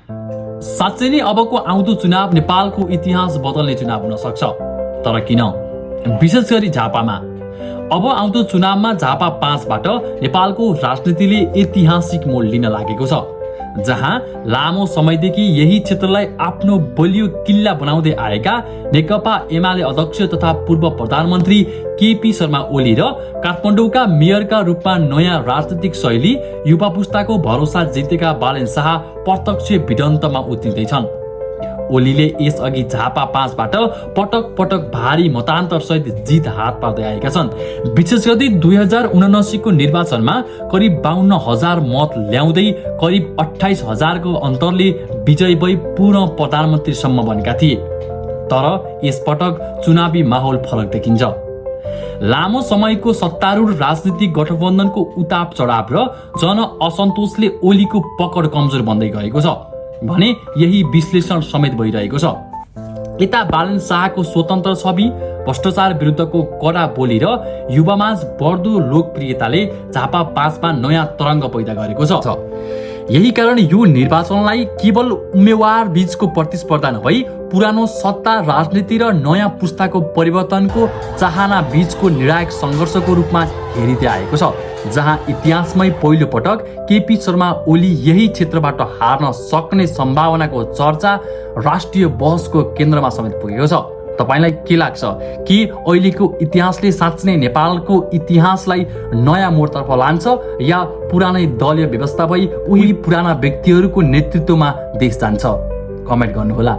साँच्चै नै अबको आउँदो चुनाव नेपालको इतिहास बदल्ने चुनाव हुन सक्छ। तर किन? विशेष गरी झापामा। अब आउँदो चुनावमा झापा 5बाट नेपालको राजनीतिले ऐतिहासिक मोड लिन लागेको छ, जहाँ लामो समयदेखि यही क्षेत्रलाई आफ्नो बलियो किल्ला बनाउँदै आएका नेकपा एमाले अध्यक्ष तथा पूर्व प्रधानमन्त्री केपी शर्मा ओली र काठमाडौँका मेयरका रूपमा नयाँ राजनीतिक शैली युवा पुस्ताको भरोसा जितेका बालेन शाह प्रत्यक्ष भिडन्तमा उत्रिँदैछन्। ओलीले यसअघि झापा 5बाट पटक पटक भारी मतान्तर सहित जित हात पार्दै आएका छन्। विशेष गरी 2079 को निर्वाचनमा करिब 52,000 मत ल्याउँदै करिब 28,000 को अन्तरले विजय भई पूर्ण प्रधानमन्त्रीसम्म बनेका थिए। तर यसपटक चुनावी माहौल फरक देखिन्छ। लामो समयको सत्तारूढ राजनीतिक गठबन्धनको उताप चढाव र जन असन्तोषले ओलीको पकड कमजोर बन्दै गएको छ भने यही विश्लेषण समेत भइरहेको छ। यता बालेन शाहको स्वतन्त्र छवि, भ्रष्टाचार विरुद्धको कडा बोली र युवामाझ बढ्दो लोकप्रियताले झापा 5मा नयाँ तरङ्ग पैदा गरेको छ। यही कारण यो निर्वाचनलाई केवल उम्मेदवार बीचको प्रतिस्पर्धा नभई पुरानो सत्ता राजनीति र नयाँ पुस्ताको परिवर्तनको चाहना बीचको निर्णायक सङ्घर्षको रूपमा हेरिँदै आएको छ, जहाँ इतिहासमै पहिलो पटक केपी शर्मा ओली यही क्षेत्रबाट हार्न सक्ने सम्भावनाको चर्चा राष्ट्रिय बहसको केन्द्रमा समेत पुगेको छ। तपाईलाई के लाग्छ कि अहिलेको इतिहासले साँच्चै नै नेपालको इतिहासलाई नयाँ मोडतर्फ लान्छ या पुरानै दलीय व्यवस्था भई उही पुराना व्यक्तिहरूको नेतृत्वमा देश जान्छ? कमेन्ट गर्नुहोला।